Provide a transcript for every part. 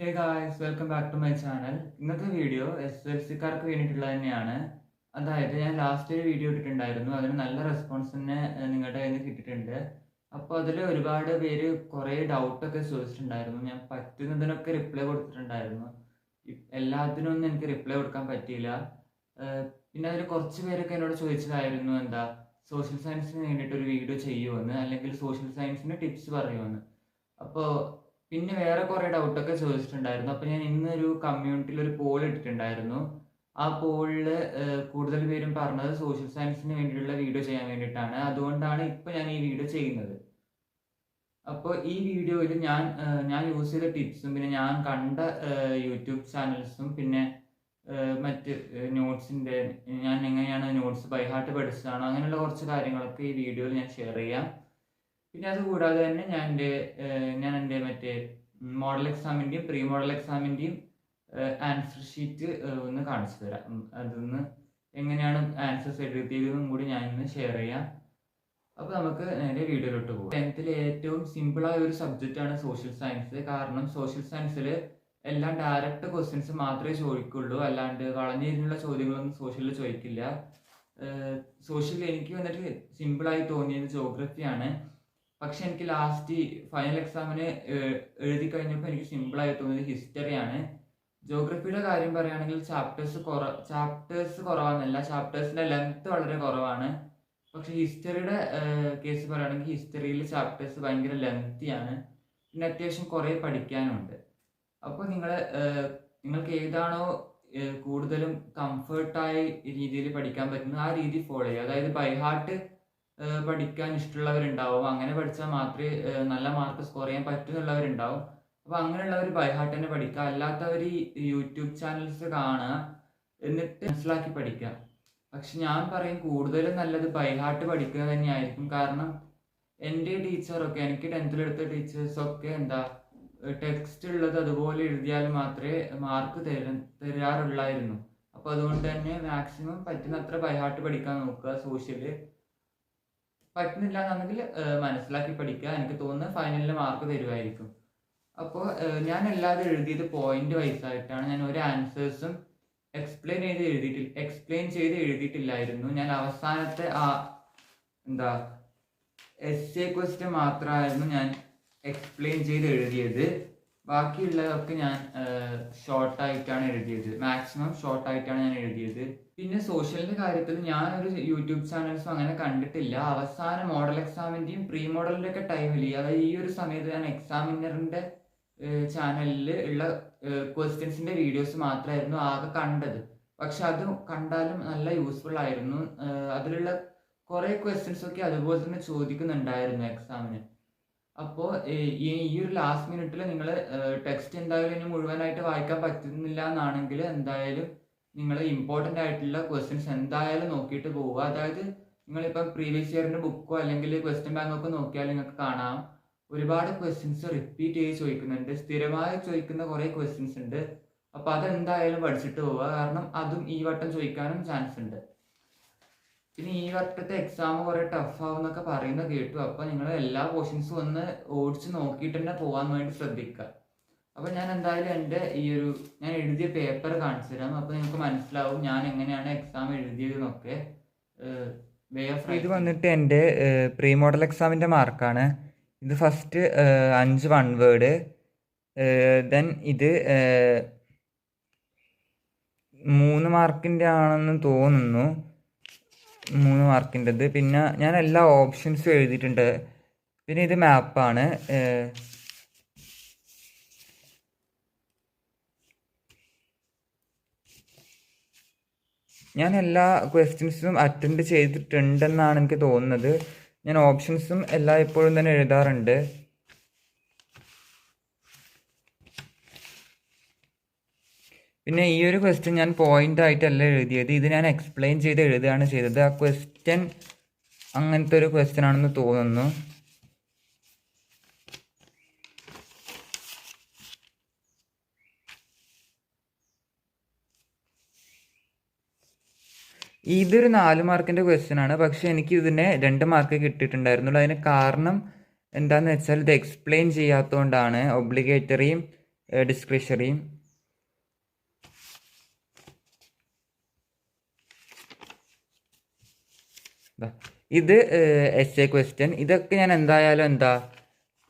Hey guys, welcome back to my channel. ഇന്നത്തെ video SLCക്കാർക്ക് വേണ്ടിയിട്ടുള്ള തന്നെയാണ്. അതായത് ഞാൻ ലാസ്റ്റ് ഒരു വീഡിയോ ഇട്ടിട്ടുണ്ടായിരുന്നു, അതിന് നല്ല റെസ്പോൺസ് തന്നെ നിങ്ങളുടെ കയ്യിൽ നിന്ന് കിട്ടിയിട്ടുണ്ട്. അപ്പോൾ അതിൽ ഒരുപാട് പേര് കുറേ ഡൗട്ടൊക്കെ ചോദിച്ചിട്ടുണ്ടായിരുന്നു. ഞാൻ പറ്റുന്നതിനൊക്കെ റിപ്ലൈ കൊടുത്തിട്ടുണ്ടായിരുന്നു. എല്ലാത്തിനും ഒന്നും എനിക്ക് റിപ്ലൈ കൊടുക്കാൻ പറ്റിയില്ല. പിന്നെ അതിൽ കുറച്ച് പേരൊക്കെ എന്നോട് ചോദിച്ചതായിരുന്നു, എന്താ സോഷ്യൽ സയൻസിന് വേണ്ടിയിട്ട് ഒരു വീഡിയോ ചെയ്യുമെന്ന്, അല്ലെങ്കിൽ സോഷ്യൽ സയൻസിന് ടിപ്സ് പറയുമെന്ന്. അപ്പോൾ പിന്നെ വേറെ കുറേ ഡൗട്ടൊക്കെ ചോദിച്ചിട്ടുണ്ടായിരുന്നു. അപ്പോൾ ഞാൻ ഇന്നൊരു കമ്മ്യൂണിറ്റിയിൽ ഒരു പോൾ ഇട്ടിട്ടുണ്ടായിരുന്നു. ആ പോളിൽ കൂടുതൽ പേരും പറഞ്ഞത് സോഷ്യൽ സയൻസിന് വേണ്ടിയിട്ടുള്ള വീഡിയോ ചെയ്യാൻ വേണ്ടിയിട്ടാണ്. അതുകൊണ്ടാണ് ഇപ്പോൾ ഞാൻ ഈ വീഡിയോ ചെയ്യുന്നത്. അപ്പോൾ ഈ വീഡിയോയിൽ ഞാൻ യൂസ് ചെയ്ത ടിപ്സും പിന്നെ ഞാൻ കണ്ട യൂട്യൂബ് ചാനൽസും പിന്നെ മറ്റ് നോട്ട്സിൻ്റെ ഞാൻ എങ്ങനെയാണ് നോട്ട്സ് ബൈ ഹാർട്ട് പഠിച്ചതാണോ അങ്ങനെയുള്ള കുറച്ച് കാര്യങ്ങളൊക്കെ ഈ വീഡിയോയിൽ ഞാൻ ഷെയർ ചെയ്യാം. പിന്നെ അതുകൂടാതെ തന്നെ ഞാൻ എൻ്റെ മറ്റേ മോഡൽ എക്സാമിൻ്റെയും പ്രീ മോഡൽ എക്സാമിൻ്റെയും ആൻസർ ഷീറ്റ് ഒന്ന് കാണിച്ചു തരാം. അതൊന്ന് എങ്ങനെയാണ് ആൻസേഴ്സ് എഴുതിയതെന്നും കൂടി ഞാൻ ഇന്ന് ഷെയർ ചെയ്യാം. അപ്പോൾ നമുക്ക് നേരെ വീഡിയോയിലോട്ട് പോകും. 10th ഏറ്റവും സിമ്പിളായ ഒരു സബ്ജക്റ്റാണ് സോഷ്യൽ സയൻസ്. കാരണം സോഷ്യൽ സയൻസിൽ എല്ലാം ഡയറക്റ്റ് ക്വസ്റ്റ്യൻസ് മാത്രമേ ചോദിക്കുള്ളൂ, അല്ലാണ്ട് വളഞ്ഞിരുന്നുള്ള ചോദ്യങ്ങളൊന്നും സോഷ്യലിൽ ചോദിക്കില്ല. സോഷ്യൽ എനിക്ക് വന്നിട്ട് സിമ്പിളായി തോന്നിയത് ജോഗ്രഫിയാണ്. പക്ഷെ എനിക്ക് ലാസ്റ്റ് ഫൈനൽ എക്സാമിന് എഴുതി കഴിഞ്ഞപ്പോൾ എനിക്ക് സിമ്പിളായി തോന്നിയത് ഹിസ്റ്ററിയാണ്. ജോഗ്രഫിയുടെ കാര്യം പറയുകയാണെങ്കിൽ ചാപ്റ്റേഴ്സ് കുറവാണെന്നല്ല, ചാപ്റ്റേഴ്സിൻ്റെ ലെങ്ത് വളരെ കുറവാണ്. പക്ഷെ ഹിസ്റ്ററിയുടെ കേസ് പറയുകയാണെങ്കിൽ ഹിസ്റ്ററിയിൽ ചാപ്റ്റേഴ്സ് ഭയങ്കര ലെങ്തിയാണ്, പിന്നെ അത്യാവശ്യം കുറേ പഠിക്കാനുണ്ട്. അപ്പോൾ നിങ്ങൾക്ക് ഏതാണോ കൂടുതലും കംഫർട്ടായ രീതിയിൽ പഠിക്കാൻ പറ്റുന്നത് ആ രീതി ഫോളോ ചെയ്യുക. അതായത് ബൈ ഹാർട്ട് പഠിക്കാൻ ഇഷ്ടമുള്ളവരുണ്ടാവും, അങ്ങനെ പഠിച്ചാൽ മാത്രമേ നല്ല മാർക്ക് സ്കോർ ചെയ്യാൻ പറ്റുന്നുള്ളവരുണ്ടാവും. അപ്പോൾ അങ്ങനെയുള്ളവർ ബൈ ഹാർട്ട് തന്നെ പഠിക്കുക. അല്ലാത്തവർ ഈ യൂട്യൂബ് ചാനൽസ് കാണുക, എന്നിട്ട് മനസ്സിലാക്കി പഠിക്കുക. പക്ഷെ ഞാൻ പറയും കൂടുതലും നല്ലത് ബൈ ഹാർട്ട് പഠിക്കുക തന്നെയായിരിക്കും. കാരണം എൻ്റെ ടീച്ചറൊക്കെ, എനിക്ക് 10th എടുത്ത ടീച്ചേഴ്സൊക്കെ ടെക്സ്റ്റ് ഉള്ളത് അതുപോലെ എഴുതിയാൽ മാത്രമേ മാർക്ക് തരാറുള്ളായിരുന്നു. അപ്പോൾ അതുകൊണ്ട് തന്നെ മാക്സിമം പറ്റുന്നത്ര ബൈ ഹാർട്ട് പഠിക്കാൻ നോക്കുക. സോഷ്യല് പറ്റുന്നില്ല എന്നുണ്ടെങ്കിൽ മനസ്സിലാക്കി പഠിക്കുക. എനിക്ക് തോന്നുന്നത് ഫൈനലിൽ മാർക്ക് തരുമായിരിക്കും. അപ്പോൾ ഞാൻ എല്ലാവരും എഴുതിയത് പോയിന്റ് വൈസ് ആയിട്ടാണ്. ഞാൻ ഒരു ആൻസേഴ്സും എക്സ്പ്ലെയിൻ ചെയ്ത് എഴുതിയിട്ടില്ലായിരുന്നു. ഞാൻ അവസാനത്തെ എസ്സേ ക്വസ്റ്റ്യൻ മാത്രമായിരുന്നു ഞാൻ എക്സ്പ്ലെയിൻ ചെയ്ത് എഴുതിയത്. ബാക്കിയുള്ളതൊക്കെ ഞാൻ ഷോർട്ടായിട്ടാണ് എഴുതിയത്, മാക്സിമം ഷോർട്ടായിട്ടാണ് ഞാൻ എഴുതിയത്. പിന്നെ സോഷ്യലിൻ്റെ കാര്യത്തിൽ ഞാനൊരു യൂട്യൂബ് ചാനൽസും അങ്ങനെ കണ്ടിട്ടില്ല. അവസാന മോഡൽ എക്സാമിൻ്റെയും പ്രീ മോഡലിൻ്റെ ഒക്കെ ടൈമിൽ, അതായത് ഈ ഒരു സമയത്ത് ഞാൻ എക്സാമിനറിൻ്റെ ചാനലിൽ ഉള്ള ക്വസ്റ്റ്യൻസിൻ്റെ വീഡിയോസ് മാത്രമായിരുന്നു ആകെ കണ്ടത്. പക്ഷെ അത് കണ്ടാലും നല്ല യൂസ്ഫുൾ ആയിരുന്നു. അതിലുള്ള കുറേ ക്വസ്റ്റ്യൻസ് ഒക്കെ അതുപോലെ തന്നെ ചോദിക്കുന്നുണ്ടായിരുന്നു എക്സാമിന്. അപ്പോൾ ഈ ഒരു ലാസ്റ്റ് മിനിറ്റിൽ നിങ്ങൾ ടെക്സ്റ്റ് എന്തായാലും ഇനി മുഴുവനായിട്ട് വായിക്കാൻ പറ്റുന്നില്ല എന്നാണെങ്കിൽ എന്തായാലും നിങ്ങൾ ഇമ്പോർട്ടൻ്റ് ആയിട്ടുള്ള ക്വസ്റ്റ്യൻസ് എന്തായാലും നോക്കിയിട്ട് പോവുക. അതായത് നിങ്ങളിപ്പം പ്രീവിയസ് ഇയറിൻ്റെ ബുക്കോ അല്ലെങ്കിൽ ക്വസ്റ്റ്യൻ ബാങ്കൊക്കെ നോക്കിയാൽ നിങ്ങൾക്ക് കാണാം ഒരുപാട് ക്വസ്റ്റ്യൻസ് റിപ്പീറ്റ് ചെയ്ത് ചോദിക്കുന്നുണ്ട്, സ്ഥിരമായി ചോദിക്കുന്ന കുറേ ക്വസ്റ്റ്യൻസ് ഉണ്ട്. അപ്പോൾ അതെന്തായാലും പഠിച്ചിട്ട് പോവുക. കാരണം അതും ഈ വട്ടം ചോദിക്കാനും ചാൻസ് ഉണ്ട്. പിന്നെ ഈ വട്ടത്തെ എക്സാം കുറേ ടഫാവും എന്നൊക്കെ പറയുന്നത് കേട്ടു. അപ്പോൾ നിങ്ങൾ എല്ലാ പോർഷൻസും ഒന്ന് ഓടിച്ച് നോക്കിയിട്ട് തന്നെ പോകാൻ വേണ്ടി ശ്രദ്ധിക്കുക. അപ്പോൾ ഞാൻ എന്തായാലും ഞാൻ എഴുതിയ പേപ്പർ കാണിച്ചു തരാം. അപ്പോൾ നിങ്ങൾക്ക് മനസ്സിലാവും ഞാൻ എങ്ങനെയാണ് എക്സാം എഴുതിയതെന്നൊക്കെ. ഇത് വന്നിട്ട് എൻ്റെ പ്രീ മോഡൽ എക്സാമിൻ്റെ മാർക്കാണ്. ഇത് ഫസ്റ്റ് 5 1 വേർഡ്, ദെൻ ഇത് 3 മാർക്കിൻ്റെ ആണെന്ന് തോന്നുന്നു, 3 മാർക്കിൻ്റെത്. പിന്നെ ഞാൻ എല്ലാ ഓപ്ഷൻസും എഴുതിയിട്ടുണ്ട്. പിന്നെ ഇത് മാപ്പാണ്. ഞാൻ എല്ലാ ക്വസ്റ്റ്യൻസും അറ്റൻഡ് ചെയ്തിട്ടുണ്ടെന്നാണ് എനിക്ക് തോന്നുന്നത്. ഞാൻ ഓപ്ഷൻസും എപ്പോഴും തന്നെ എഴുതാറുണ്ട്. പിന്നെ ഈ ഒരു ക്വസ്റ്റ്യൻ ഞാൻ പോയിന്റ് ആയിട്ടല്ല എഴുതിയത്, ഇത് ഞാൻ എക്സ്പ്ലെയിൻ ചെയ്ത് എഴുതുകയാണ് ചെയ്തത്. ആ ക്വസ്റ്റ്യൻ അങ്ങനത്തെ ഒരു ക്വസ്റ്റ്യൻ ആണെന്ന് തോന്നുന്നു. ഇതൊരു 4 മാർക്കിൻ്റെ ക്വസ്റ്റ്യൻ ആണ്. പക്ഷെ എനിക്ക് ഇതിന് 2 മാർക്ക് കിട്ടിയിട്ടുണ്ടായിരുന്നുള്ളൂ. അതിന് കാരണം എന്താണെന്ന് വെച്ചാൽ ഇത് എക്സ്പ്ലെയിൻ ചെയ്യാത്തതുകൊണ്ടാണ്. ഒബ്ലിഗേറ്ററിയും ഡിസ്ക്രിഷറിയും. ഇത് എസ്സേ ക്വസ്റ്റ്യൻ. ഇതൊക്കെ ഞാൻ എന്തായാലും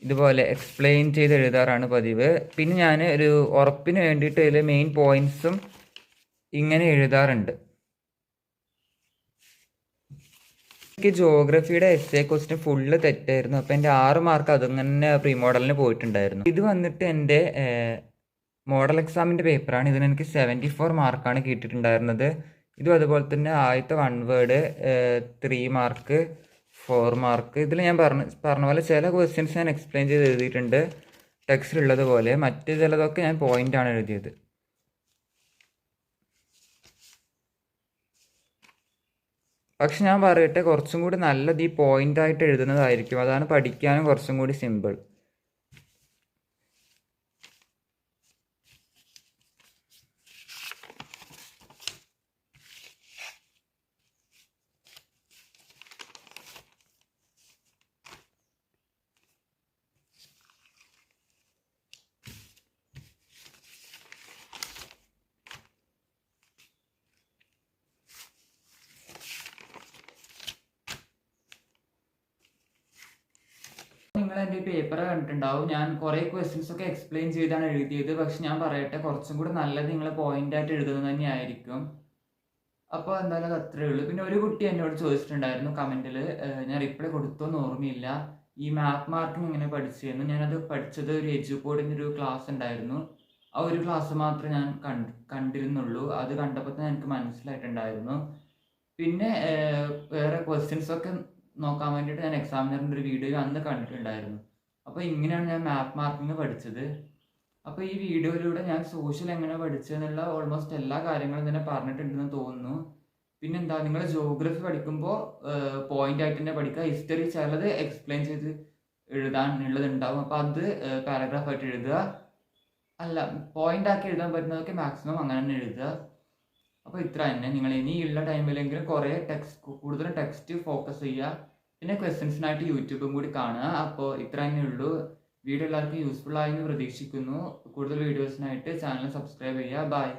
ഇതുപോലെ എക്സ്പ്ലെയിൻ ചെയ്ത് എഴുതാറാണ് പതിവ്. പിന്നെ ഞാൻ ഒരു ഉറപ്പിന് വേണ്ടിയിട്ട് ഇതിൽ മെയിൻ പോയിന്റ്സും ഇങ്ങനെ എഴുതാറുണ്ട്. എനിക്ക് ജോഗ്രഫിയുടെ എസ്സേ ക്വസ്റ്റ്യൻ ഫുള്ള് തെറ്റായിരുന്നു. അപ്പോൾ എൻ്റെ 6 മാർക്ക് അതങ്ങനെ പ്രീ മോഡലിന് പോയിട്ടുണ്ടായിരുന്നു. ഇത് വന്നിട്ട് എൻ്റെ മോഡൽ എക്സാമിൻ്റെ പേപ്പറാണ്. ഇതിന് എനിക്ക് 74 മാർക്കാണ് കിട്ടിയിട്ടുണ്ടായിരുന്നത്. ഇതും അതുപോലെ തന്നെ ആദ്യത്തെ 1 വേർഡ് 3 മാർക്ക്, 4 മാർക്ക്. ഇതിൽ ഞാൻ പറഞ്ഞ പോലെ ചില ക്വസ്റ്റ്യൻസ് ഞാൻ എക്സ്പ്ലെയിൻ ചെയ്ത് എഴുതിയിട്ടുണ്ട് ടെക്സ്റ്റിലുള്ളത് പോലെ. മറ്റ് ചിലതൊക്കെ ഞാൻ പോയിൻ്റാണ് എഴുതിയത്. പക്ഷെ ഞാൻ പറയട്ടെ, കുറച്ചും കൂടി നല്ലത് ഈ പോയിൻ്റായിട്ട് എഴുതുന്നതായിരിക്കും. അതാണ് പഠിക്കാനും കുറച്ചും കൂടി സിമ്പിൾ. നിങ്ങൾ എൻ്റെ പേപ്പർ കണ്ടിട്ടുണ്ടാവും. ഞാൻ കുറേ ക്വസ്റ്റ്യൻസ് ഒക്കെ എക്സ്പ്ലെയിൻ ചെയ്താണ് എഴുതിയത്. പക്ഷെ ഞാൻ പറയട്ടെ, കുറച്ചും കൂടി നല്ലത് നിങ്ങൾ പോയിൻ്റായിട്ട് എഴുതുന്നത് തന്നെയായിരിക്കും. അപ്പോൾ എന്തായാലും അത് അത്രേ ഉള്ളൂ. പിന്നെ ഒരു കുട്ടി എന്നോട് ചോദിച്ചിട്ടുണ്ടായിരുന്നു കമൻറ്റിൽ, ഞാൻ റിപ്ലൈ കൊടുത്തോന്ന് ഓർമ്മയില്ല, ഈ മാപ്പ് മാർക്കിംഗ് എങ്ങനെ പഠിച്ചതെന്ന്. ഞാനത് പഠിച്ചത് ഒരു എഡ്യൂപോഡിൻ്റെ ഒരു ക്ലാസ് ഉണ്ടായിരുന്നു. ആ ഒരു ക്ലാസ് മാത്രമേ ഞാൻ കണ്ടിരുന്നുള്ളൂ. അത് കണ്ടപ്പോൾ തന്നെ എനിക്ക് മനസ്സിലായിട്ടുണ്ടായിരുന്നു. പിന്നെ വേറെ ക്വസ്റ്റ്യൻസൊക്കെ നോക്കാൻ വേണ്ടിയിട്ട് ഞാൻ എക്സാമിനറിൻ്റെ ഒരു വീഡിയോ അന്ന് കണ്ടിട്ടുണ്ടായിരുന്നു. അപ്പോൾ ഇങ്ങനെയാണ് ഞാൻ മാപ്പ് മാർക്കിംഗ് പഠിച്ചത്. അപ്പോൾ ഈ വീഡിയോയിലൂടെ ഞാൻ സോഷ്യൽ എങ്ങനെ പഠിച്ചതെന്നുള്ള ഓൾമോസ്റ്റ് എല്ലാ കാര്യങ്ങളും തന്നെ പറഞ്ഞിട്ടുണ്ടെന്ന് തോന്നുന്നു. പിന്നെന്താ, നിങ്ങൾ ജോഗ്രഫി പഠിക്കുമ്പോൾ പോയിന്റ് ആയിട്ട് തന്നെ പഠിക്കുക. ഹിസ്റ്ററി ചിലത് എക്സ്പ്ലെയിൻ ചെയ്ത് എഴുതാനുള്ളതുണ്ടാവും. അപ്പോൾ അത് പാരഗ്രാഫായിട്ട് എഴുതുക. അല്ല, പോയിന്റ് ആക്കി എഴുതാൻ പറ്റുന്നതൊക്കെ മാക്സിമം അങ്ങനെ തന്നെ എഴുതുക. അപ്പോൾ ഇത്ര തന്നെ. നിങ്ങൾ ഇനിയുള്ള ടൈമിലെങ്കിലും കൂടുതലും ടെക്സ്റ്റ് ഫോക്കസ് ചെയ്യുക. പിന്നെ ക്വസ്റ്റ്യൻസിനായിട്ട് യൂട്യൂബും കൂടി കാണുക. അപ്പോൾ ഇത്ര തന്നെ ഉള്ളൂ. വീഡിയോ എല്ലാവർക്കും യൂസ്ഫുൾ ആയെന്ന് പ്രതീക്ഷിക്കുന്നു. കൂടുതൽ വീഡിയോസിനായിട്ട് ചാനൽ സബ്സ്ക്രൈബ് ചെയ്യുക. ബൈ.